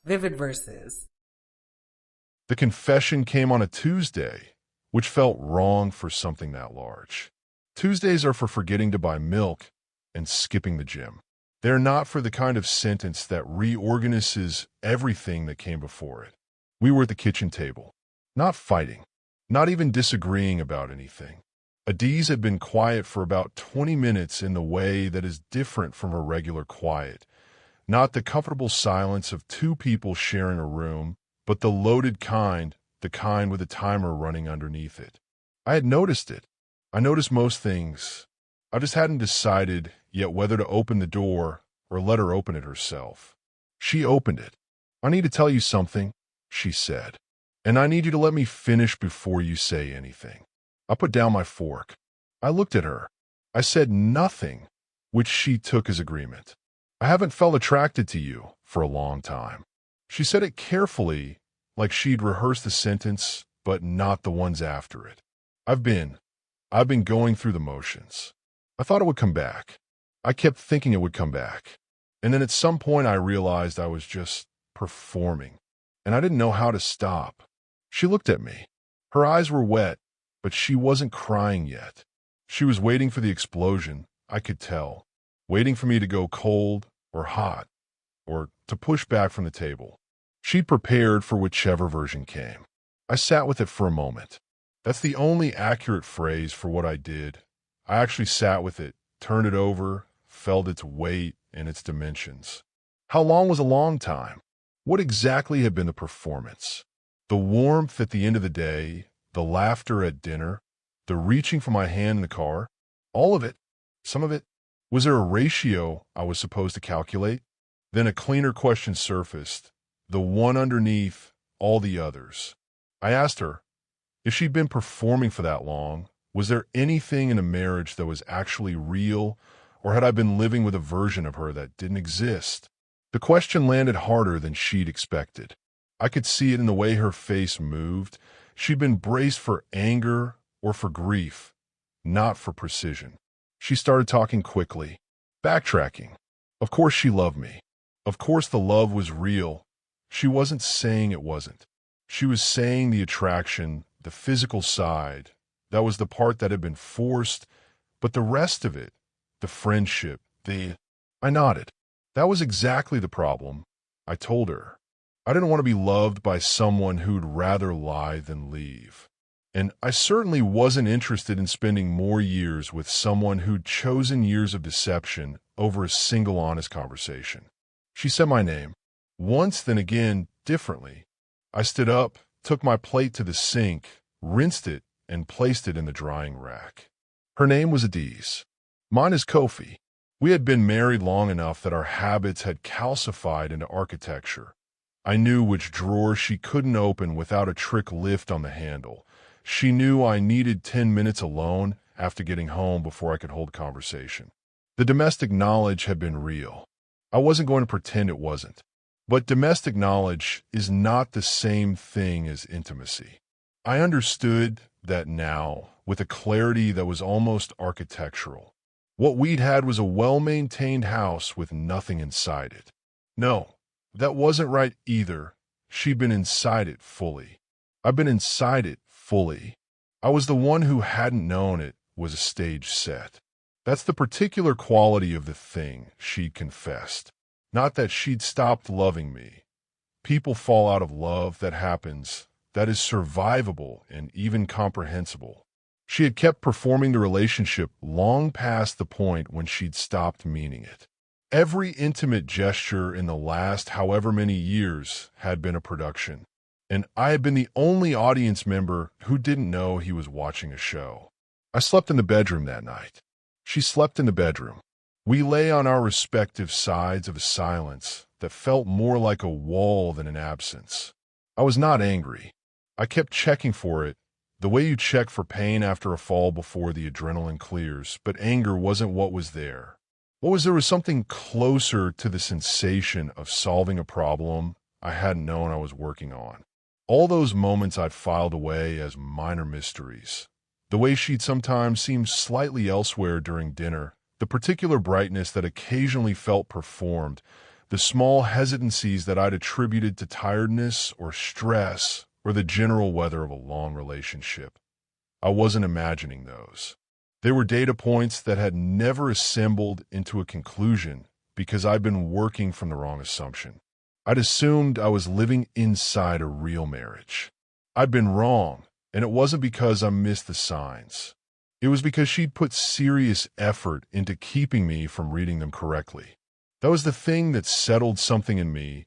Vivid verses. The confession came on a Tuesday, which felt wrong for something that large. Tuesdays are for forgetting to buy milk and skipping the gym. They're not for the kind of sentence that reorganizes everything that came before it. We were at the kitchen table, not fighting, not even disagreeing about anything. Adiz had been quiet for about 20 minutes in the way that is different from a regular quiet, not the comfortable silence of two people sharing a room, but the loaded kind, the kind with a timer running underneath it. I had noticed it. I noticed most things. I just hadn't decided yet whether to open the door or let her open it herself. She opened it. "I need to tell you something," she said, "and I need you to let me finish before you say anything." I put down my fork. I looked at her. I said nothing, which she took as agreement. "I haven't felt attracted to you for a long time." She said it carefully, like she'd rehearsed the sentence, but not the ones after it. I've been going through the motions. I thought it would come back. I kept thinking it would come back. And then at some point I realized I was just performing, and I didn't know how to stop. She looked at me. Her eyes were wet, but she wasn't crying yet. She was waiting for the explosion, I could tell, waiting for me to go cold or hot, or to push back from the table. She'd prepared for whichever version came. I sat with it for a moment. That's the only accurate phrase for what I did. I actually sat with it, turned it over, felt its weight and its dimensions. How long was a long time? What exactly had been the performance? The warmth at the end of the day, the laughter at dinner, the reaching for my hand in the car, all of it, some of it. Was there a ratio I was supposed to calculate? Then a cleaner question surfaced, the one underneath all the others. I asked her, if she'd been performing for that long, was there anything in a marriage that was actually real, or had I been living with a version of her that didn't exist? The question landed harder than she'd expected. I could see it in the way her face moved. She'd been braced for anger or for grief, not for precision. She started talking quickly, backtracking. Of course she loved me. Of course the love was real. She wasn't saying it wasn't. She was saying the attraction, the physical side, that was the part that had been forced, but the rest of it, the friendship, I nodded. That was exactly the problem, I told her. I didn't want to be loved by someone who'd rather lie than leave. And I certainly wasn't interested in spending more years with someone who'd chosen years of deception over a single honest conversation. She said my name. Once, then again, differently. I stood up, took my plate to the sink, rinsed it, and placed it in the drying rack. Her name was Adiz. Mine is Kofi. We had been married long enough that our habits had calcified into architecture. I knew which drawer she couldn't open without a trick lift on the handle. She knew I needed 10 minutes alone after getting home before I could hold conversation. The domestic knowledge had been real. I wasn't going to pretend it wasn't. But domestic knowledge is not the same thing as intimacy. I understood that now, with a clarity that was almost architectural. What we'd had was a well-maintained house with nothing inside it. No, that wasn't right either. She'd been inside it fully. I'd been inside it fully. I was the one who hadn't known it was a stage set. That's the particular quality of the thing, she'd confessed. Not that she'd stopped loving me. People fall out of love, that happens. That is survivable and even comprehensible. She had kept performing the relationship long past the point when she'd stopped meaning it. Every intimate gesture in the last however many years had been a production, and I had been the only audience member who didn't know he was watching a show. I slept in the bedroom that night. She slept in the bedroom. We lay on our respective sides of a silence that felt more like a wall than an absence. I was not angry. I kept checking for it, the way you check for pain after a fall before the adrenaline clears, but anger wasn't what was there. What was there was something closer to the sensation of solving a problem I hadn't known I was working on. All those moments I'd filed away as minor mysteries. The way she'd sometimes seem slightly elsewhere during dinner, the particular brightness that occasionally felt performed, The small hesitancies that I'd attributed to tiredness or stress or the general weather of a long relationship. I wasn't imagining those. They were data points that had never assembled into a conclusion because I'd been working from the wrong assumption. I'd assumed I was living inside a real marriage. I'd been wrong, and it wasn't because I missed the signs. It was because she'd put serious effort into keeping me from reading them correctly. That was the thing that settled something in me,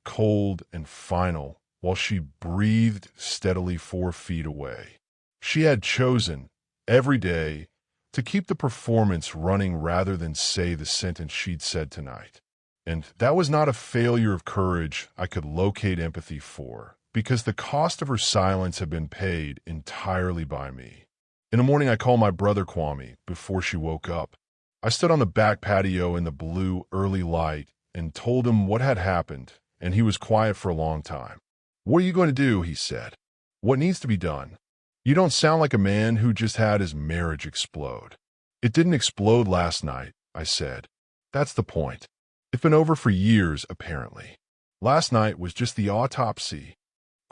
cold and final, while she breathed steadily 4 feet away. She had chosen, every day, to keep the performance running rather than say the sentence she'd said tonight. And that was not a failure of courage I could locate empathy for, because the cost of her silence had been paid entirely by me. In the morning, I called my brother Kwame before she woke up. I stood on the back patio in the blue early light and told him what had happened, and he was quiet for a long time. "What are you going to do?" he said. "What needs to be done? You don't sound like a man who just had his marriage explode." "It didn't explode last night," I said. "That's the point. It's been over for years, apparently. Last night was just the autopsy."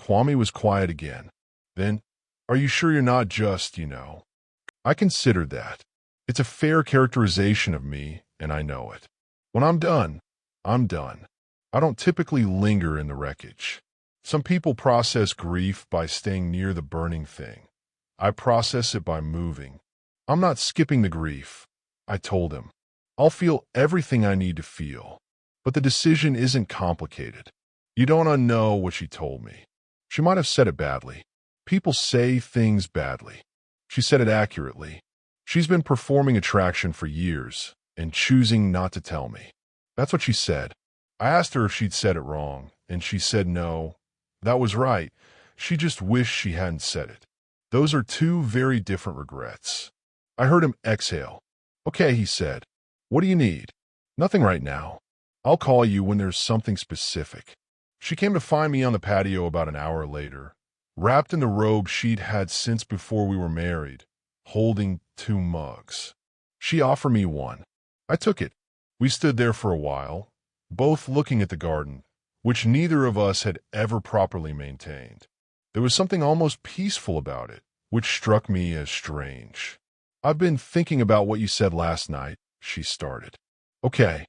Kwame was quiet again. Then, "Are you sure you're not just, I considered that. It's a fair characterization of me, and I know it. When I'm done, I'm done. I don't typically linger in the wreckage. Some people process grief by staying near the burning thing. I process it by moving. I'm not skipping the grief," I told him. "I'll feel everything I need to feel. But the decision isn't complicated." You don't know what she told me. She might have said it badly. People say things badly. She said it accurately. She's been performing attraction for years and choosing not to tell me. That's what she said. I asked her if she'd said it wrong, and she said no. That was right. She just wished she hadn't said it. Those are 2 very different regrets. I heard him exhale. "Okay," he said. "What do you need?" "Nothing right now. I'll call you when there's something specific." She came to find me on the patio about an hour later, wrapped in the robe she'd had since before we were married, holding 2 mugs. She offered me one. I took it. We stood there for a while, both looking at the garden, which neither of us had ever properly maintained. There was something almost peaceful about it, which struck me as strange. "I've been thinking about what you said last night," she started. "Okay,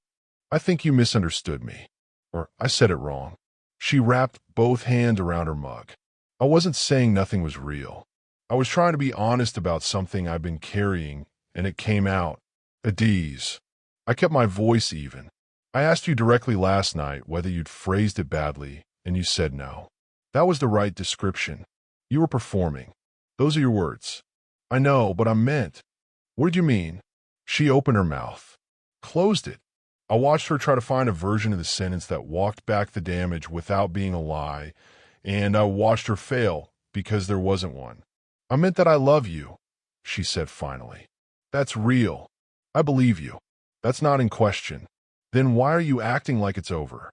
I think you misunderstood me. Or I said it wrong." She wrapped both hands around her mug. "I wasn't saying nothing was real. I was trying to be honest about something I've been carrying, and it came out. Adiz. I kept my voice even. I asked you directly last night whether you'd phrased it badly, and you said no. That was the right description. You were performing. Those are your words." "I know, but I meant." "What did you mean?" She opened her mouth. Closed it. I watched her try to find a version of the sentence that walked back the damage without being a lie, and I watched her fail because there wasn't one. "I meant that I love you," she said finally. "That's real. I believe you. That's not in question. Then why are you acting like it's over?"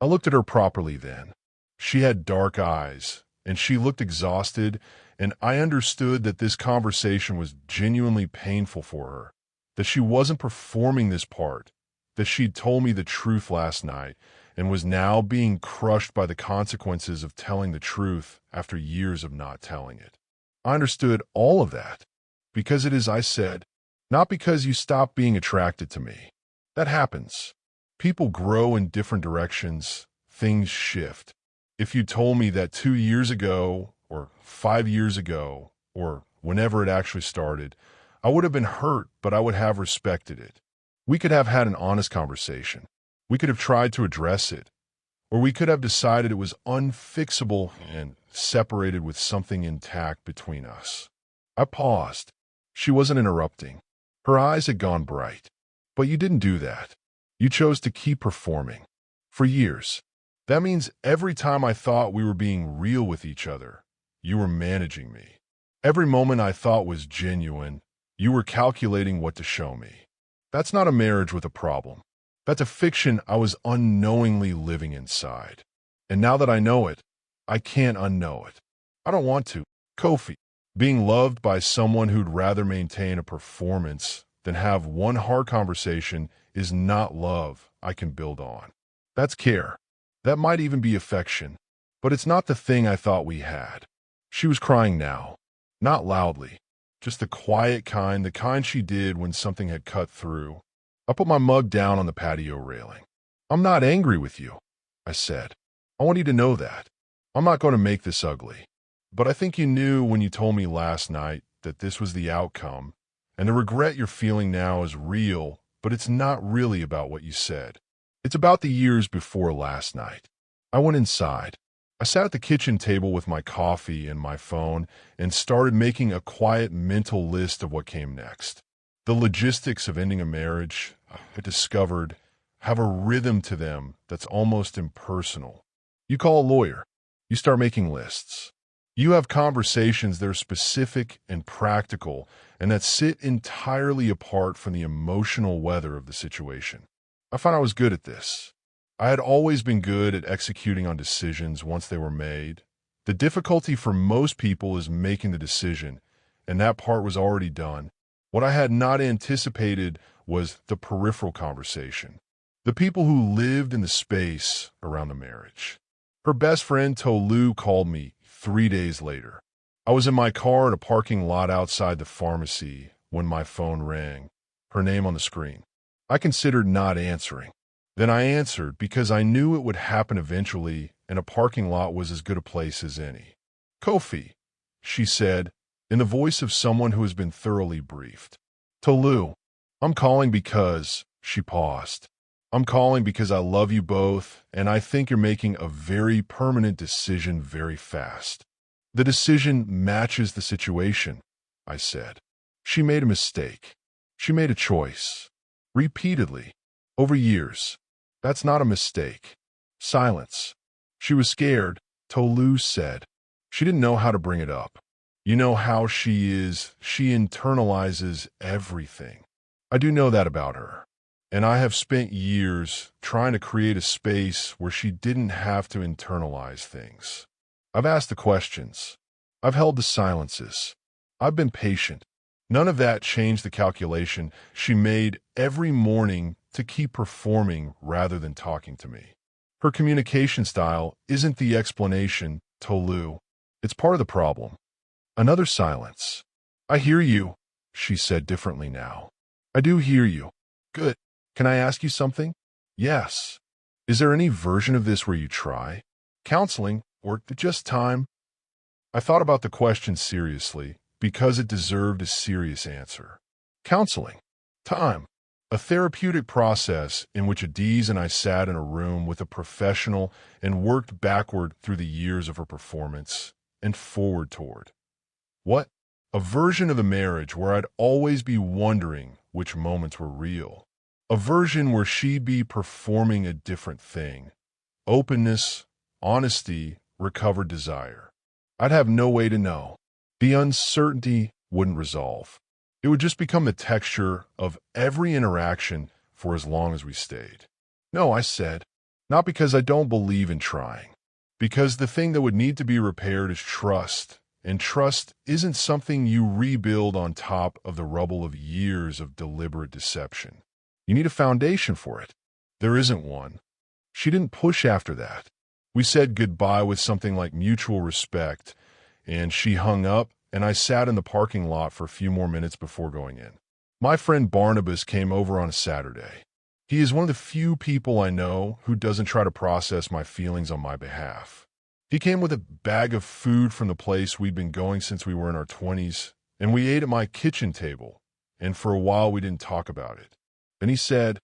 I looked at her properly then. She had dark eyes, and she looked exhausted, and I understood that this conversation was genuinely painful for her, that she wasn't performing this part, that she'd told me the truth last night and was now being crushed by the consequences of telling the truth after years of not telling it. I understood all of that because it is, I said, not because you stopped being attracted to me. That happens. People grow in different directions. Things shift. If you told me that 2 years ago or 5 years ago or whenever it actually started, I would have been hurt, but I would have respected it. We could have had an honest conversation. We could have tried to address it. Or we could have decided it was unfixable and separated with something intact between us. I paused. She wasn't interrupting. Her eyes had gone bright. But you didn't do that. You chose to keep performing. For years. That means every time I thought we were being real with each other, you were managing me. Every moment I thought was genuine, you were calculating what to show me. That's not a marriage with a problem. That's a fiction I was unknowingly living inside. And now that I know it, I can't unknow it. I don't want to. Kofi, being loved by someone who'd rather maintain a performance than have one hard conversation is not love I can build on. That's care. That might even be affection. But it's not the thing I thought we had. She was crying now. Not loudly. Just the quiet kind, the kind she did when something had cut through. I put my mug down on the patio railing. I'm not angry with you, I said. I want you to know that. I'm not going to make this ugly. But I think you knew when you told me last night that this was the outcome, and the regret you're feeling now is real, but it's not really about what you said. It's about the years before last night. I went inside. I sat at the kitchen table with my coffee and my phone and started making a quiet mental list of what came next. The logistics of ending a marriage, I discovered, have a rhythm to them that's almost impersonal. You call a lawyer. You start making lists. You have conversations that are specific and practical and that sit entirely apart from the emotional weather of the situation. I found I was good at this. I had always been good at executing on decisions once they were made. The difficulty for most people is making the decision, and that part was already done. What I had not anticipated was the peripheral conversation. The people who lived in the space around the marriage. Her best friend Tolu called me 3 days later. I was in my car at a parking lot outside the pharmacy when my phone rang, her name on the screen. I considered not answering. Then I answered because I knew it would happen eventually, and a parking lot was as good a place as any. Kofi, she said, in the voice of someone who has been thoroughly briefed. Tolu, I'm calling because, she paused. I'm calling because I love you both, and I think you're making a very permanent decision very fast. The decision matches the situation, I said. She made a mistake. She made a choice. Repeatedly. Over years. That's not a mistake. Silence. She was scared, Tolu said. She didn't know how to bring it up. You know how she is. She internalizes everything. I do know that about her. And I have spent years trying to create a space where she didn't have to internalize things. I've asked the questions. I've held the silences. I've been patient. None of that changed the calculation she made every morning to keep performing rather than talking to me. Her communication style isn't the explanation, Tolu. It's part of the problem. Another silence. I hear you, she said differently now. I do hear you. Good. Can I ask you something? Yes. Is there any version of this where you try? Counseling, or just time? I thought about the question seriously because it deserved a serious answer. Counseling. Time. A therapeutic process in which Adiz and I sat in a room with a professional and worked backward through the years of her performance and forward toward. What? A version of the marriage where I'd always be wondering which moments were real. A version where she'd be performing a different thing. Openness, honesty, recovered desire. I'd have no way to know. The uncertainty wouldn't resolve. It would just become the texture of every interaction for as long as we stayed. No, I said, not because I don't believe in trying. Because the thing that would need to be repaired is trust. And trust isn't something you rebuild on top of the rubble of years of deliberate deception. You need a foundation for it. There isn't one. She didn't push after that. We said goodbye with something like mutual respect, and she hung up, and I sat in the parking lot for a few more minutes before going in. My friend Barnabas came over on a Saturday. He is one of the few people I know who doesn't try to process my feelings on my behalf. He came with a bag of food from the place we'd been going since we were in our 20s, and we ate at my kitchen table, and for a while we didn't talk about it. Then he said,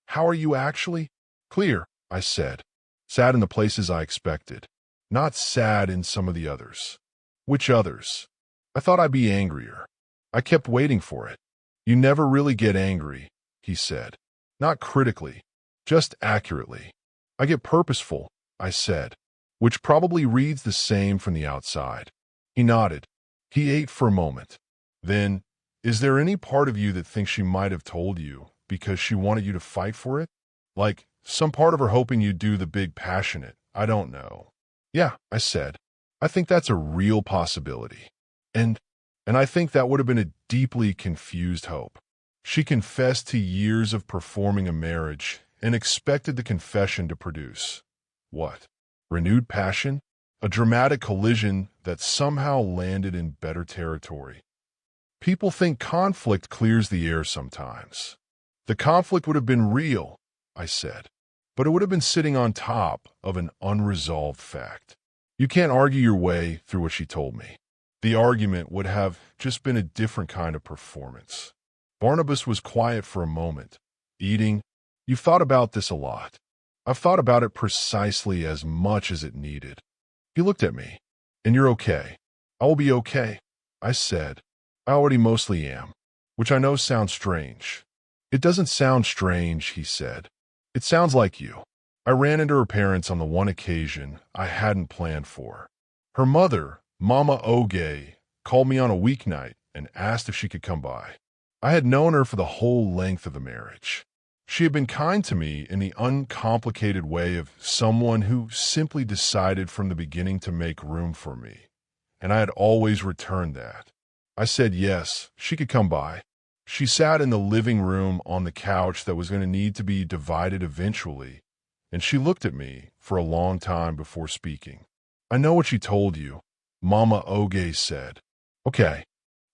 "How are you actually?" "Clear," I said. Sad in the places I expected. Not sad in some of the others. Which others? I thought I'd be angrier. I kept waiting for it. You never really get angry, he said. Not critically, just accurately. I get purposeful, I said, which probably reads the same from the outside. He nodded. He ate for a moment. Then, is there any part of you that thinks she might have told you because she wanted you to fight for it? Like, some part of her hoping you'd do the big passionate, I don't know. Yeah, I said. I think that's a real possibility. And I think that would have been a deeply confused hope. She confessed to years of performing a marriage, and expected the confession to produce what? Renewed passion? A dramatic collision that somehow landed in better territory. People think conflict clears the air sometimes. The conflict would have been real, I said, but it would have been sitting on top of an unresolved fact. You can't argue your way through what she told me. The argument would have just been a different kind of performance. Barnabas was quiet for a moment, eating. You've thought about this a lot. I've thought about it precisely as much as it needed. He looked at me. And you're okay. I will be okay, I said. I already mostly am, which I know sounds strange. It doesn't sound strange, he said. It sounds like you. I ran into her parents on the one occasion I hadn't planned for. Her mother, Mama Oge, called me on a weeknight and asked if she could come by. I had known her for the whole length of the marriage. She had been kind to me in the uncomplicated way of someone who simply decided from the beginning to make room for me, and I had always returned that. I said yes, she could come by. She sat in the living room on the couch that was going to need to be divided eventually, and she looked at me for a long time before speaking. I know what she told you, Mama Oge said. Okay,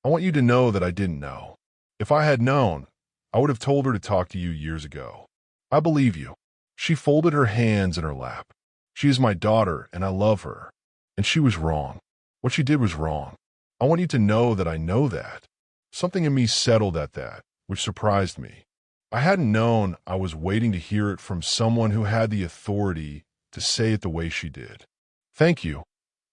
I want you to know that I didn't know. If I had known, I would have told her to talk to you years ago. I believe you. She folded her hands in her lap. She is my daughter, and I love her. And she was wrong. What she did was wrong. I want you to know that I know that. Something in me settled at that, which surprised me. I hadn't known I was waiting to hear it from someone who had the authority to say it the way she did. Thank you,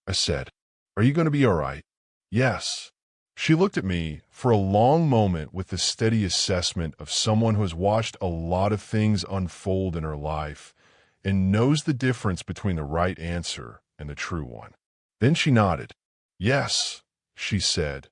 I said. Are you going to be all right? Yes. She looked at me for a long moment with the steady assessment of someone who has watched a lot of things unfold in her life and knows the difference between the right answer and the true one. Then she nodded. Yes, she said,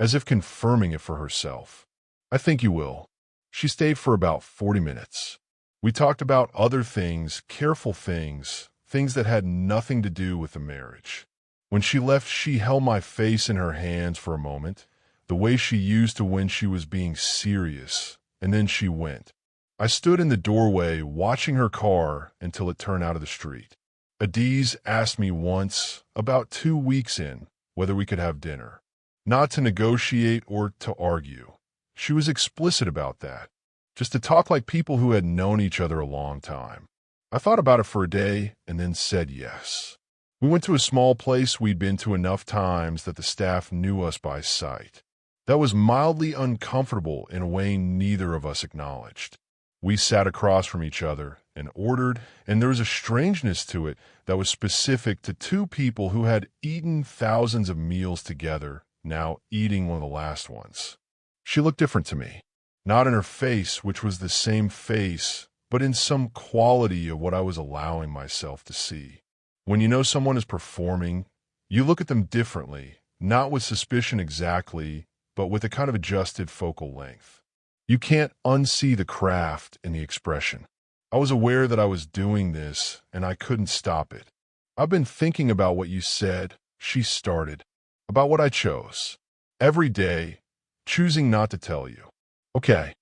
as if confirming it for herself. I think you will. She stayed for about 40 minutes. We talked about other things, careful things, things that had nothing to do with the marriage. When she left, she held my face in her hands for a moment, the way she used to when she was being serious, and then she went. I stood in the doorway watching her car until it turned out of the street. Adiz asked me once, about 2 weeks in, whether we could have dinner. Not to negotiate or to argue. She was explicit about that, just to talk like people who had known each other a long time. I thought about it for a day and then said yes. We went to a small place we'd been to enough times that the staff knew us by sight. That was mildly uncomfortable in a way neither of us acknowledged. We sat across from each other and ordered, and there was a strangeness to it that was specific to two people who had eaten thousands of meals together, now eating one of the last ones. She looked different to me, not in her face, which was the same face, but in some quality of what I was allowing myself to see. When you know someone is performing, you look at them differently, not with suspicion exactly, but with a kind of adjusted focal length. You can't unsee the craft in the expression. I was aware that I was doing this, and I couldn't stop it. I've been thinking about what you said, she started, about what I chose. Every day, choosing not to tell you. Okay,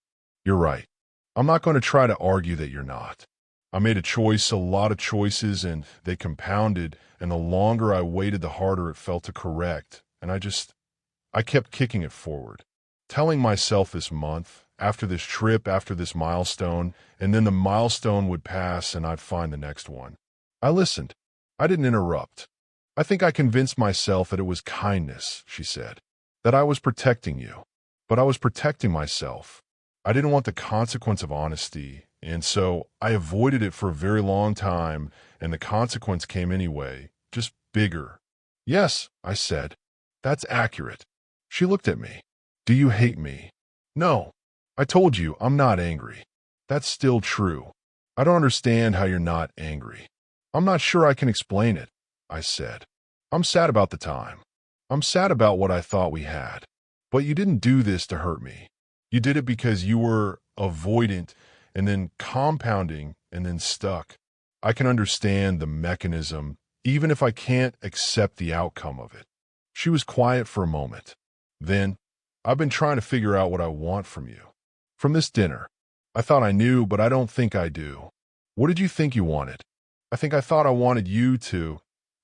you're right. I'm not going to try to argue that you're not. I made a choice, a lot of choices, and they compounded, and the longer I waited, the harder it felt to correct, and I kept kicking it forward. Telling myself this month, after this trip, after this milestone, and then the milestone would pass and I'd find the next one. I listened. I didn't interrupt. I think I convinced myself that it was kindness, she said, that I was protecting you, but I was protecting myself. I didn't want the consequence of honesty, and so I avoided it for a very long time, and the consequence came anyway, just bigger. Yes, I said. That's accurate. She looked at me. Do you hate me? No. I told you I'm not angry. That's still true. I don't understand how you're not angry. I'm not sure I can explain it, I said. I'm sad about the time. I'm sad about what I thought we had. But you didn't do this to hurt me. You did it because you were avoidant and then compounding and then stuck. I can understand the mechanism, even if I can't accept the outcome of it. She was quiet for a moment. Then, I've been trying to figure out what I want from you. From this dinner. I thought I knew, but I don't think I do. What did you think you wanted? I thought I wanted you to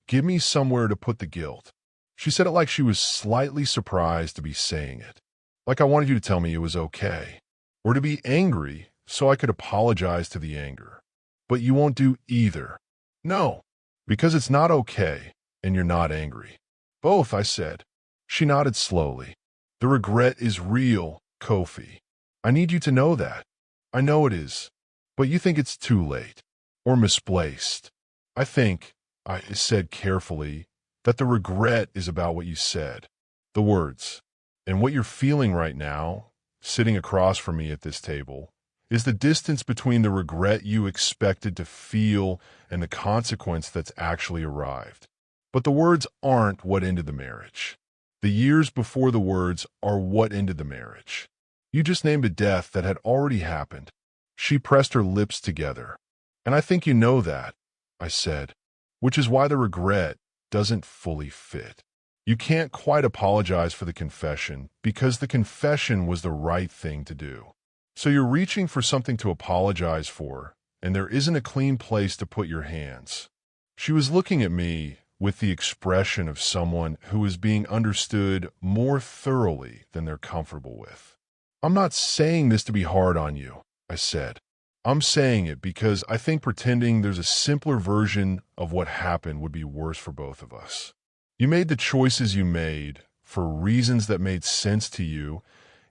give me somewhere to put the guilt. She said it like she was slightly surprised to be saying it. Like I wanted you to tell me it was okay. Or to be angry so I could apologize to the anger. But you won't do either. No, because it's not okay and you're not angry. Both, I said. She nodded slowly. The regret is real, Kofi. I need you to know that. I know it is. But you think it's too late. Or misplaced. I think, I said carefully, that the regret is about what you said. The words. And what you're feeling right now, sitting across from me at this table, is the distance between the regret you expected to feel and the consequence that's actually arrived. But the words aren't what ended the marriage. The years before the words are what ended the marriage. You just named a death that had already happened. She pressed her lips together. And I think you know that, I said, which is why the regret doesn't fully fit. You can't quite apologize for the confession because the confession was the right thing to do. So you're reaching for something to apologize for, and there isn't a clean place to put your hands. She was looking at me with the expression of someone who is being understood more thoroughly than they're comfortable with. I'm not saying this to be hard on you, I said. I'm saying it because I think pretending there's a simpler version of what happened would be worse for both of us. You made the choices you made for reasons that made sense to you,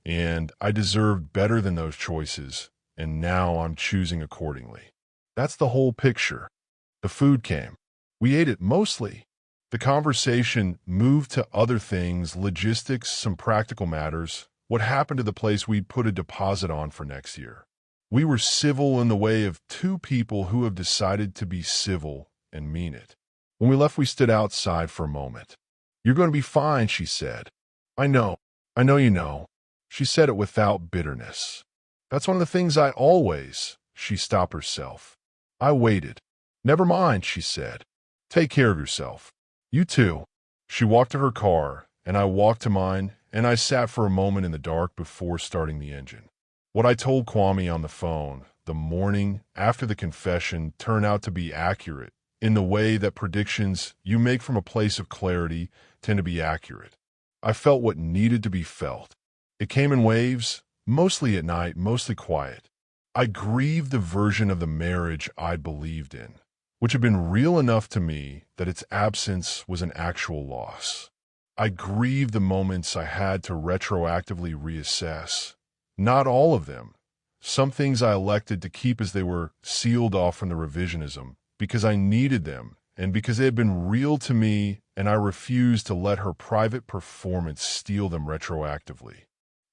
and I deserved better than those choices, and now I'm choosing accordingly. That's the whole picture. The food came. We ate it mostly. The conversation moved to other things, logistics, some practical matters, what happened to the place we'd put a deposit on for next year. We were civil in the way of two people who have decided to be civil and mean it. When we left, we stood outside for a moment. You're going to be fine, she said. I know you know. She said it without bitterness. That's one of the things I always, she stopped herself. I waited. Never mind, she said. Take care of yourself. You too. She walked to her car, and I walked to mine, and I sat for a moment in the dark before starting the engine. What I told Kwame on the phone the morning after the confession turned out to be accurate in the way that predictions you make from a place of clarity tend to be accurate. I felt what needed to be felt. It came in waves, mostly at night, mostly quiet. I grieved the version of the marriage I believed in, which had been real enough to me that its absence was an actual loss. I grieved the moments I had to retroactively reassess. Not all of them. Some things I elected to keep as they were sealed off from the revisionism, because I needed them, and because they had been real to me, and I refused to let her private performance steal them retroactively.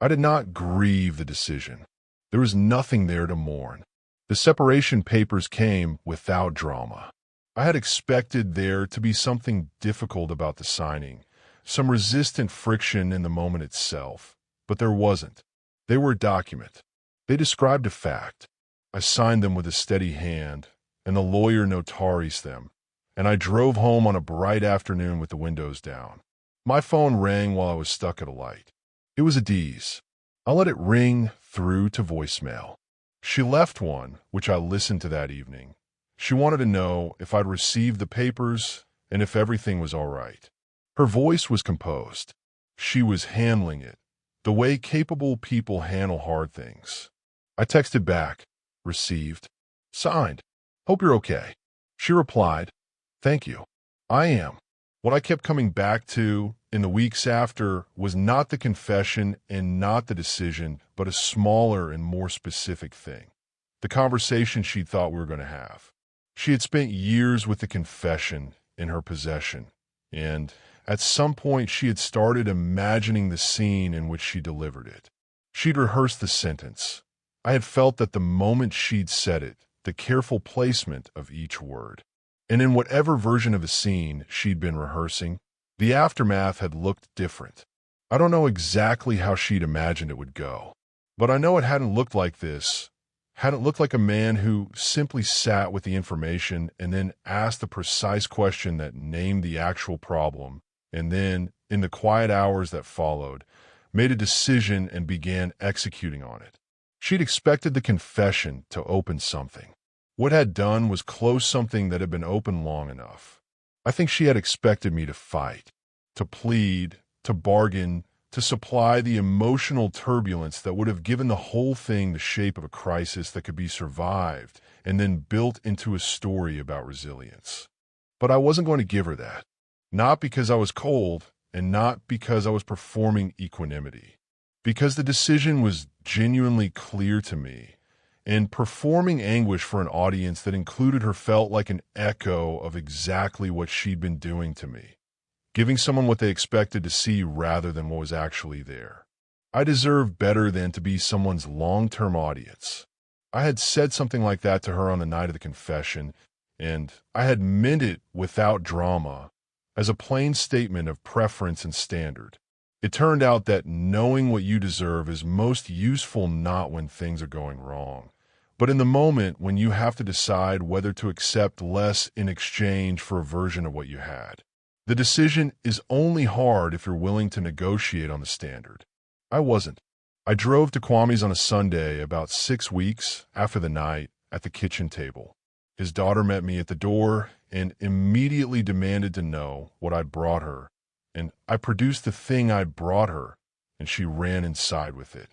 I did not grieve the decision. There was nothing there to mourn. The separation papers came without drama. I had expected there to be something difficult about the signing, some resistant friction in the moment itself, but there wasn't. They were a document. They described a fact. I signed them with a steady hand, and the lawyer notarized them, and I drove home on a bright afternoon with the windows down. My phone rang while I was stuck at a light. It was Adiz. I let it ring through to voicemail. She left one, which I listened to that evening. She wanted to know if I'd received the papers and if everything was all right. Her voice was composed. She was handling it, the way capable people handle hard things. I texted back, received, signed, hope you're okay. She replied, thank you. I am. What I kept coming back to in the weeks after was not the confession and not the decision, but a smaller and more specific thing. The conversation she'd thought we were going to have. She had spent years with the confession in her possession, and at some point she had started imagining the scene in which she delivered it. She'd rehearsed the sentence. I had felt that the moment she'd said it, the careful placement of each word. And in whatever version of the scene she'd been rehearsing, the aftermath had looked different. I don't know exactly how she'd imagined it would go, but I know it hadn't looked like this, hadn't looked like a man who simply sat with the information and then asked the precise question that named the actual problem, and then, in the quiet hours that followed, made a decision and began executing on it. She'd expected the confession to open something. What it had done was close something that had been open long enough. I think she had expected me to fight, to plead, to bargain, to supply the emotional turbulence that would have given the whole thing the shape of a crisis that could be survived and then built into a story about resilience. But I wasn't going to give her that. Not because I was cold, and not because I was performing equanimity. Because the decision was genuinely clear to me, and performing anguish for an audience that included her felt like an echo of exactly what she'd been doing to me, giving someone what they expected to see rather than what was actually there. I deserved better than to be someone's long-term audience. I had said something like that to her on the night of the confession, and I had meant it without drama, as a plain statement of preference and standard. It turned out that knowing what you deserve is most useful not when things are going wrong, but in the moment when you have to decide whether to accept less in exchange for a version of what you had. The decision is only hard if you're willing to negotiate on the standard. I wasn't. I drove to Kwame's on a Sunday about 6 weeks after the night at the kitchen table. His daughter met me at the door and immediately demanded to know what I'd brought her, and I produced the thing I'd brought her, and she ran inside with it.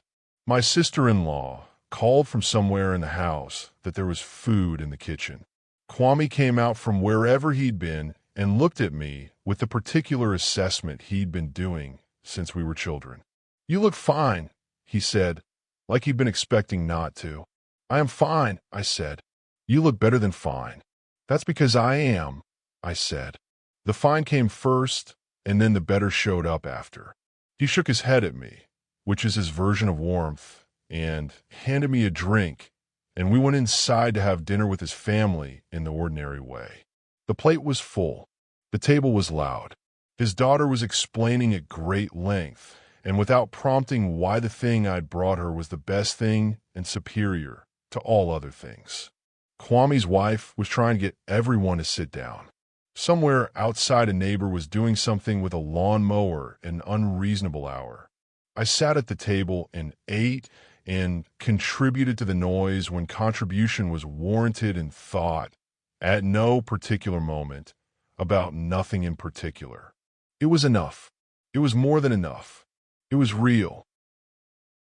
My sister-in-law called from somewhere in the house that there was food in the kitchen. Kwame came out from wherever he'd been and looked at me with the particular assessment he'd been doing since we were children. "You look fine," he said, like he'd been expecting not to. "I am fine," I said. "You look better than fine." "That's because I am," I said. The fine came first, and then the better showed up after. He shook his head at me, which is his version of warmth, and handed me a drink, and we went inside to have dinner with his family in the ordinary way. The plate was full. The table was loud. His daughter was explaining at great length, and without prompting why the thing I'd brought her was the best thing and superior to all other things. Kwame's wife was trying to get everyone to sit down. Somewhere outside, a neighbor was doing something with a lawnmower at an unreasonable hour. I sat at the table and ate and contributed to the noise when contribution was warranted and thought, at no particular moment, about nothing in particular. It was enough. It was more than enough. It was real.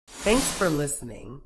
Thanks for listening.